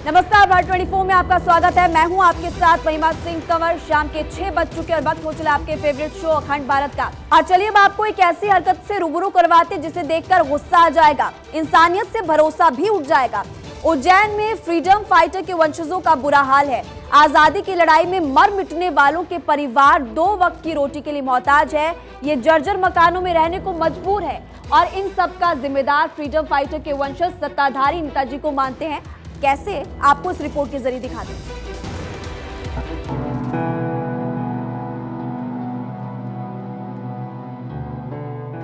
नमस्कार, भारत 24 में आपका स्वागत है। मैं हूं आपके साथ महिमा सिंह कंवर। शाम के 6 बज चुके और वक्त हो चला आपके फेवरेट शो अखंड भारत का। और चलिए अब आपको एक ऐसी हरकत से रूबरू करवाते जिसे देखकर गुस्सा आ जाएगा, इंसानियत से भरोसा भी उठ जाएगा। उज्जैन में फ्रीडम फाइटर के वंशजों का बुरा हाल है। आजादी की लड़ाई में मर मिटने वालों के परिवार 2 वक्त की रोटी के लिए मोहताज है। ये जर्जर मकानों में रहने को मजबूर है और इन सब का जिम्मेदार फ्रीडम फाइटर के वंशज सत्ताधारी नेताजी को मानते हैं। कैसे, आपको इस रिपोर्ट के जरिए दिखा दें।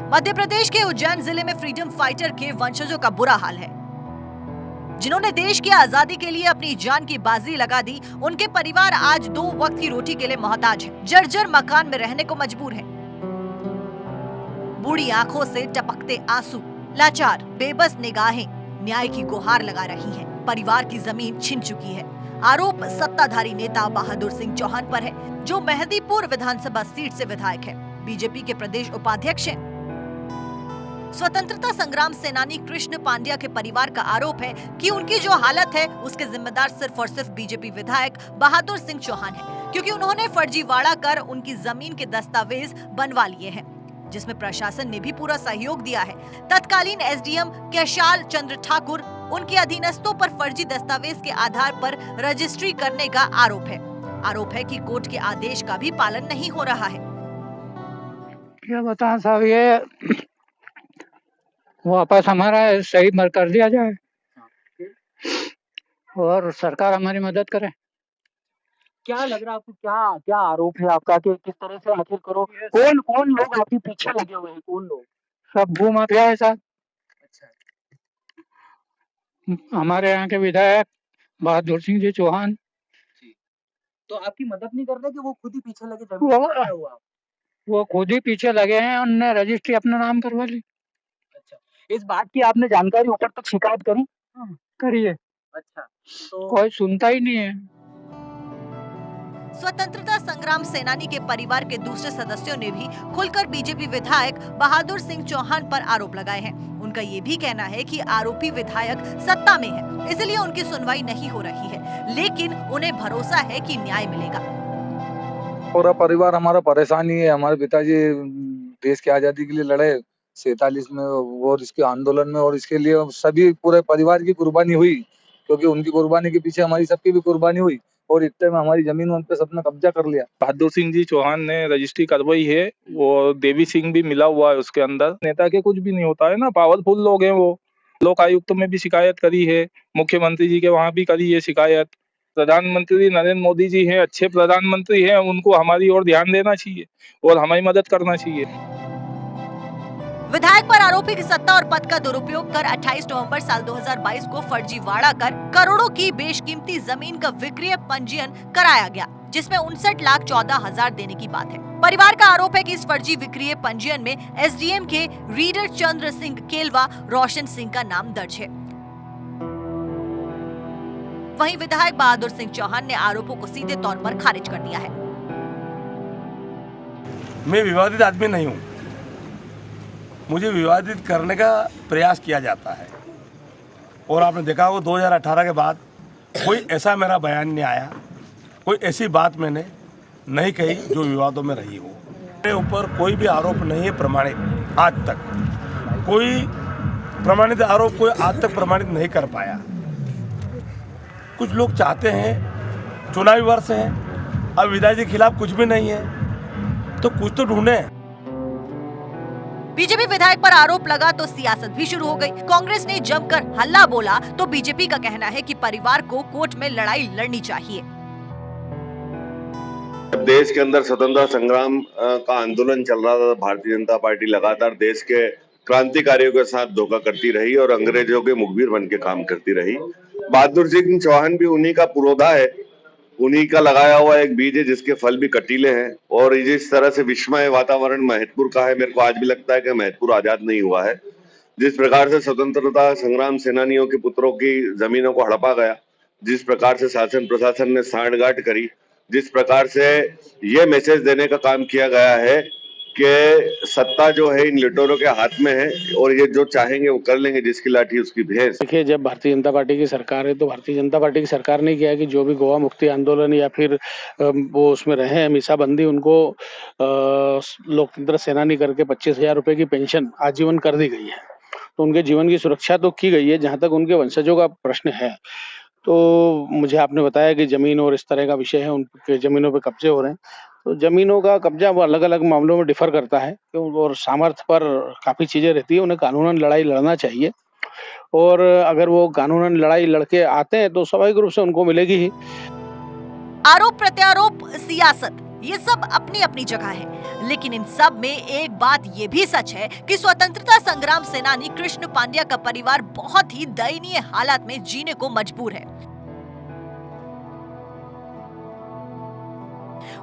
मध्य प्रदेश के उज्जैन जिले में फ्रीडम फाइटर के वंशजों का बुरा हाल है। जिन्होंने देश की आजादी के लिए अपनी जान की बाजी लगा दी, उनके परिवार आज 2 वक्त की रोटी के लिए मोहताज है। जर्जर मकान में रहने को मजबूर है। बूढ़ी आंखों से टपकते आंसू, लाचार बेबस निगाहें न्याय की गुहार लगा रही हैं। परिवार की जमीन छिन चुकी है। आरोप सत्ताधारी नेता बहादुर सिंह चौहान पर है, जो मेहदीपुर विधानसभा सीट से विधायक है, बीजेपी के प्रदेश उपाध्यक्ष हैं। स्वतंत्रता संग्राम सेनानी कृष्ण पांड्या के परिवार का आरोप है कि उनकी जो हालत है उसके जिम्मेदार सिर्फ और सिर्फ बीजेपी विधायक बहादुर सिंह चौहान है, क्योंकि उन्होंने फर्जीवाड़ा कर उनकी जमीन के दस्तावेज बनवा लिए हैं, जिसमें प्रशासन ने भी पूरा सहयोग दिया है। तत्कालीन एसडीएम कैशाल चंद्र ठाकुर उनके अधीनस्थों पर फर्जी दस्तावेज के आधार पर रजिस्ट्री करने का आरोप है कि कोर्ट के आदेश का भी पालन नहीं हो रहा है। क्या बताएं साहब, ये वापस हमारा सही कर दिया जाए और सरकार हमारी मदद करे। क्या लग रहा है आपको, क्या क्या आरोप है आपका कि किस तरह से आखिर करो, कौन कौन लोग आपके पीछे लगे हुए हैं, कौन लोग? सब भूमाफिया है साहब। अच्छा, हमारे यहाँ के विधायक बहादुर सिंह जी चौहान, तो आपकी मदद नहीं कर रहे कि वो खुद ही पीछे लगे जमीन हुआ? वो खुद ही पीछे लगे हैं, उन्होंने रजिस्ट्री अपना नाम करवा ली। अच्छा, इस बात की आपने जानकारी ऊपर तक शिकायत करी? करिए, अच्छा, तो कोई सुनता ही नहीं है। स्वतंत्रता संग्राम सेनानी के परिवार के दूसरे सदस्यों ने भी खुलकर बीजेपी विधायक बहादुर सिंह चौहान पर आरोप लगाए हैं। उनका ये भी कहना है कि आरोपी विधायक सत्ता में है, इसलिए उनकी सुनवाई नहीं हो रही है, लेकिन उन्हें भरोसा है कि न्याय मिलेगा। पूरा परिवार हमारा परेशान ही है। हमारे पिताजी देश की आजादी के लिए लड़े 47 में और इसके आंदोलन में, और इसके लिए सभी पूरे परिवार की कुर्बानी हुई, क्योंकि उनकी कुर्बानी के पीछे हमारी सबकी भी कुर्बानी हुई, और इतने में हमारी जमीन उन पे सबने कब्जा कर लिया। बहादुर सिंह जी चौहान ने रजिस्ट्री करवाई है, वो देवी सिंह भी मिला हुआ है उसके अंदर। नेता के कुछ भी नहीं होता है ना, पावरफुल लोग हैं वो। लोक आयुक्त में भी शिकायत करी है, मुख्यमंत्री जी के वहां भी करी है शिकायत। प्रधानमंत्री नरेंद्र मोदी जी हैं, अच्छे प्रधानमंत्री हैं, उनको हमारी ओर ध्यान देना चाहिए और हमारी मदद करना चाहिए। विधायक पर आरोपी की सत्ता और पद का दुरुपयोग कर 28 नवंबर साल 2022 को फर्जीवाड़ा कर करोड़ों की बेशकीमती जमीन का विक्रय पंजीयन कराया गया, जिसमें 59,14,000 देने की बात है। परिवार का आरोप है कि इस फर्जी विक्रय पंजीयन में एसडीएम के रीडर चंद्र सिंह केलवा रोशन सिंह का नाम दर्ज है। वहीं विधायक बहादुर सिंह चौहान ने आरोपों को सीधे तौर पर खारिज कर दिया है। मैं विवादित आदमी नहीं हूँ, मुझे विवादित करने का प्रयास किया जाता है, और आपने देखा होगा 2018 के बाद कोई ऐसा मेरा बयान नहीं आया, कोई ऐसी बात मैंने नहीं कही जो विवादों में रही हो। मेरे ऊपर कोई भी आरोप नहीं है प्रमाणित, आज तक कोई प्रमाणित आरोप कोई आज तक प्रमाणित नहीं कर पाया। कुछ लोग चाहते हैं, चुनावी वर्ष है, अब विधायक के खिलाफ कुछ भी नहीं है, तो कुछ तो ढूंढे। बीजेपी विधायक पर आरोप लगा तो सियासत भी शुरू हो गई। कांग्रेस ने जमकर हल्ला बोला तो बीजेपी का कहना है कि परिवार को कोर्ट में लड़ाई लड़नी चाहिए। देश के अंदर स्वतंत्रता संग्राम का आंदोलन चल रहा था, भारतीय जनता पार्टी लगातार देश के क्रांतिकारियों के साथ धोखा करती रही और अंग्रेजों के मुखबिर बन के काम करती रही। बहादुर सिंह चौहान भी उन्हीं का पुरोधा है, उन्हीं का लगाया हुआ एक बीज है जिसके फल भी कटीले हैं। और जिस तरह से विस्मय वातावरण महतपुर का है, मेरे को आज भी लगता है कि महतपुर आजाद नहीं हुआ है। जिस प्रकार से स्वतंत्रता संग्राम सेनानियों के पुत्रों की जमीनों को हड़पा गया, जिस प्रकार से शासन प्रशासन ने सांठगांठ करी, जिस प्रकार से ये मैसेज देने का काम किया गया है कि सत्ता जो है इन लुटेरों के हाथ में है और ये जो चाहेंगे वो कर लेंगे, जिसकी लाठी उसकी भैंस। देखिए, जब भारतीय जनता पार्टी की सरकार है तो भारतीय जनता पार्टी की सरकार ने किया है कि जो भी गोवा मुक्ति आंदोलन या फिर वो उसमें रहे हैं मीसाबंदी, उनको लोकतंत्र सेनानी करके 25,000 रुपए की पेंशन आजीवन कर दी गई है। तो उनके जीवन की सुरक्षा तो की गई है। जहां तक उनके वंशजों का प्रश्न है, तो मुझे आपने बताया कि जमीन और इस तरह का विषय है, उनके जमीनों पे कब्जे हो रहे हैं। तो जमीनों का कब्जा वो अलग अलग मामलों में डिफर करता है और सामर्थ्य पर काफी चीजें रहती है। उन्हें कानूनन लड़ाई लड़ना चाहिए और अगर वो कानूनन लड़ाई लड़के आते हैं तो स्वाभाविक रूप से उनको मिलेगी ही। आरोप प्रत्यारोप, सियासत, ये सब अपनी अपनी जगह है, लेकिन इन सब में एक बात ये भी सच है कि स्वतंत्रता संग्राम सेनानी कृष्ण पांड्या का परिवार बहुत ही दयनीय हालात में जीने को मजबूर है।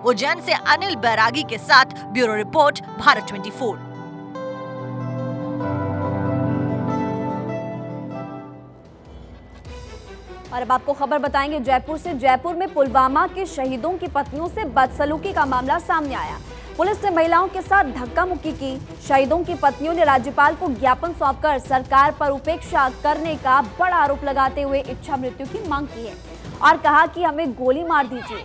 उज्जैन से अनिल बैरागी के साथ ब्यूरो रिपोर्ट, भारत 24। और अब आपको खबर बताएंगे जयपुर से। जयपुर में पुलवामा के शहीदों की पत्नियों से बदसलूकी का मामला सामने आया। पुलिस ने महिलाओं के साथ धक्का मुक्की की। शहीदों की पत्नियों ने राज्यपाल को ज्ञापन सौंपकर सरकार पर उपेक्षा करने का बड़ा आरोप लगाते हुए इच्छा मृत्यु की मांग की है और कहा कि हमें गोली मार दीजिए।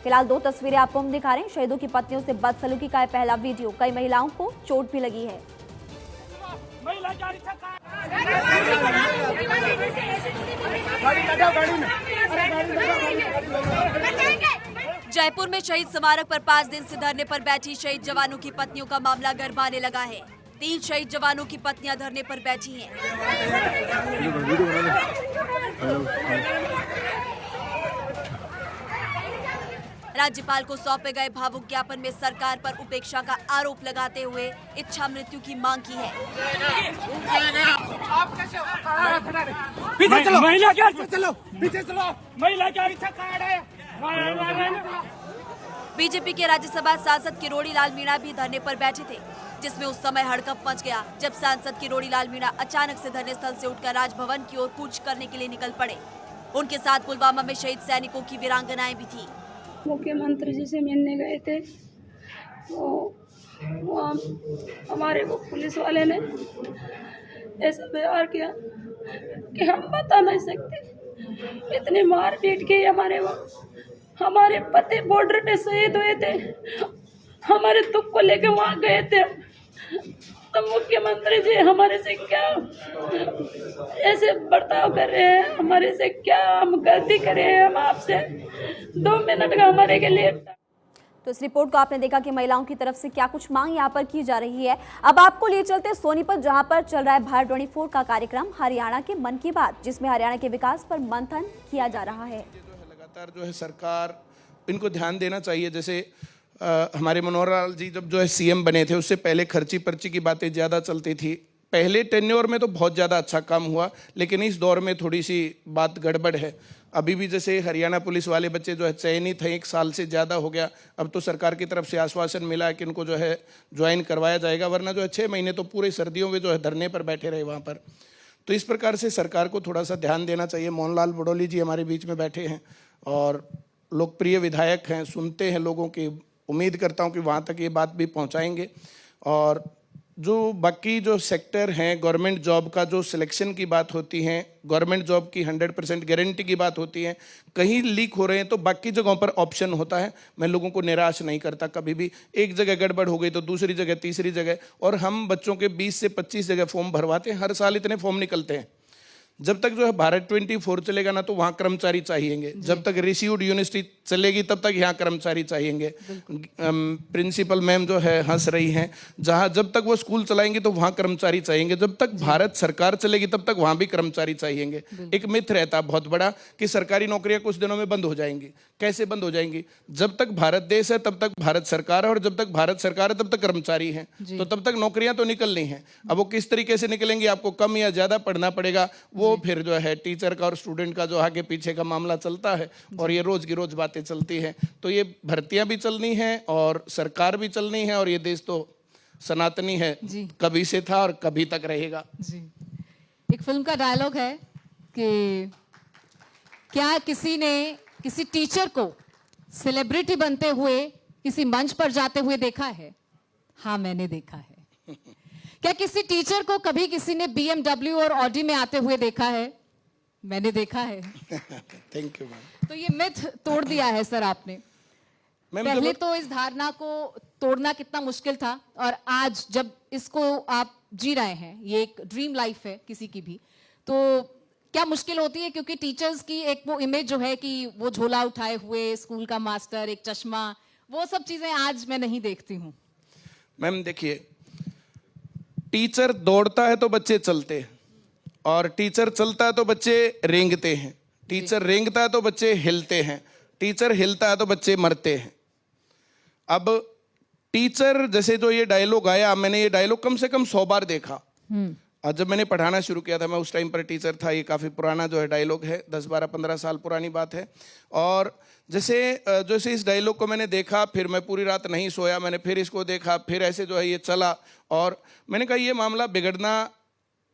फिलहाल 2 तस्वीरें आपको हम दिखा रहे हैं। शहीदों की पत्नियों से बदसलूकी का पहला वीडियो। कई महिलाओं को चोट भी लगी है। जयपुर में शहीद स्मारक पर 5 दिन से धरने पर बैठी शहीद जवानों की पत्नियों का मामला गरमाने लगा है। 3 शहीद जवानों की पत्नियां धरने पर बैठी हैं। राज्यपाल को सौंपे गए भावुक ज्ञापन में सरकार पर उपेक्षा का आरोप लगाते हुए इच्छा मृत्यु की मांग की है। बीजेपी के राज्यसभा सांसद किरोड़ी लाल मीणा भी धरने पर बैठे थे, जिसमें उस समय हड़कंप मच गया जब सांसद किरोड़ी लाल मीणा अचानक से धरने स्थल से उठकर राजभवन की ओर कूच करने के लिए निकल पड़े। उनके साथ पुलवामा में शहीद सैनिकों की वीरांगनाएं भी थी। मुख्यमंत्री जी से मिलने गए थे, तो हमारे को पुलिस वाले ने ऐसा व्यवहार किया कि हम बता नहीं सकते। इतनी मार पीट की हमारे पति बॉर्डर पे शहीद हुए थे। हमारे दुख को लेकर वहाँ गए थे, तो मुख्यमंत्री जी हमारे से क्या ऐसे बर्ताव कर रहे हैं, हमारे से क्या हम गलती करें। हम आपसे 2 मिनट का हमारे के लिए। तो इस रिपोर्ट को आपने देखा कि महिलाओं की तरफ से क्या कुछ मांग यहाँ पर की जा रही है। अब आपको लिए चलते सोनीपत, जहाँ पर चल रहा है भारत 24 का कार्यक्रम हरियाणा के मन की बात, जिसमें हरियाणा के विकास पर मंथन किया जा रहा है। लगातार जो है सरकार इनको ध्यान देना चाहिए। जैसे हमारे मनोहर लाल जी जब जो है सीएम बने थे, उससे पहले खर्ची पर्ची की बातें ज़्यादा चलती थी। पहले टेन्योर में तो बहुत ज़्यादा अच्छा काम हुआ, लेकिन इस दौर में थोड़ी सी बात गड़बड़ है। अभी भी जैसे हरियाणा पुलिस वाले बच्चे जो है चयनित हैं, 1 साल से ज़्यादा हो गया। अब तो सरकार की तरफ से आश्वासन मिला है कि उनको जो है ज्वाइन करवाया जाएगा, वरना जो है 6 महीने तो पूरे सर्दियों में जो है धरने पर बैठे रहे वहाँ पर। तो इस प्रकार से सरकार को थोड़ा सा ध्यान देना चाहिए। मोहनलाल बडोली जी हमारे बीच में बैठे हैं और लोकप्रिय विधायक हैं, सुनते हैं लोगों की। उम्मीद करता हूं कि वहां तक ये बात भी पहुंचाएंगे। और जो बाकी जो सेक्टर हैं, गवर्नमेंट जॉब का जो सिलेक्शन की बात होती है, गवर्नमेंट जॉब की 100% गारंटी की बात होती है, कहीं लीक हो रहे हैं तो बाकी जगहों पर ऑप्शन होता है। मैं लोगों को निराश नहीं करता कभी भी। एक जगह गड़बड़ हो गई तो दूसरी जगह, तीसरी जगह, और हम बच्चों के 20 से 25 जगह फॉर्म भरवाते हैं। हर साल इतने फॉर्म निकलते हैं। जब तक जो है भारत 24 चलेगा ना, तो वहाँ कर्मचारी चाहिएंगे। जब तक रिसीव्ड यूनिवर्सिटी चलेगी तब तक यहाँ कर्मचारी चाहिएंगे। प्रिंसिपल मैम जो है हंस रही हैं। जहाँ जब तक वो स्कूल चलाएंगे तो वहाँ कर्मचारी चाहिएंगे। जब तक भारत सरकार चलेगी तब तक वहाँ भी कर्मचारी चाहिएंगे। एक मिथ रहता बहुत बड़ा कि सरकारी नौकरियाँ कुछ दिनों में बंद हो जाएंगी। कैसे बंद हो जाएंगी? जब तक भारत देश है तब तक भारत सरकार है, और जब तक भारत सरकार है तब तक कर्मचारी हैं। तो तब तक नौकरियां तो निकलनी हैं। अब वो किस तरीके से निकलेंगी, आपको कम या ज़्यादा पढ़ना पड़ेगा। वो फिर जो है टीचर का और स्टूडेंट का जो आगे पीछे का मामला चलता है, और ये रोज की रोज बातें चलती हैं। तो ये भर्तियां भी चलनी है और सरकार भी चलनी है, और ये देश तो सनातनी है, कभी से था और कभी तक रहेगा। जी, एक फिल्म का डायलॉग है कि क्या किसी ने किसी टीचर को सेलिब्रिटी बनते हुए किसी मंच पर जाते हुए देखा है? हाँ मैंने देखा है। क्या किसी टीचर को कभी किसी ने BMW और ऑडी में आते हुए देखा है? मैंने देखा है। Thank you ma'am. तो ये मिथ तोड़ दिया है सर आपने। मैम पहले तो इस धारणा को तोड़ना कितना मुश्किल था, और आज जब इसको आप जी रहे हैं, ये एक ड्रीम लाइफ है किसी की भी, तो क्या मुश्किल होती है? क्योंकि टीचर्स की एक वो इमेज जो है कि वो झोला उठाए हुए स्कूल का मास्टर, एक चश्मा, वो सब चीजें आज मैं नहीं देखती हूँ। मैम देखिए, टीचर दौड़ता है तो बच्चे चलते हैं, और टीचर चलता है तो बच्चे रेंगते हैं, टीचर रेंगता है तो बच्चे हिलते हैं, टीचर हिलता है तो बच्चे मरते हैं। अब टीचर, जैसे जो ये डायलॉग आया, मैंने ये डायलॉग कम से कम 100 बार देखा। और जब मैंने पढ़ाना शुरू किया था, मैं उस टाइम पर टीचर था, ये काफ़ी पुराना जो है डायलॉग है, 10, 12, 15 साल पुरानी बात है। और जैसे इस डायलॉग को मैंने देखा, फिर मैं पूरी रात नहीं सोया, मैंने फिर इसको देखा, फिर ऐसे जो है ये चला, और मैंने कहा ये मामला बिगड़ना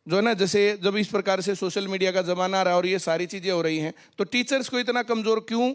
जो है ना, जैसे जब इस प्रकार से सोशल मीडिया का ज़माना आ रहा है और ये सारी चीज़ें हो रही हैं, तो टीचर्स को इतना कमज़ोर क्यों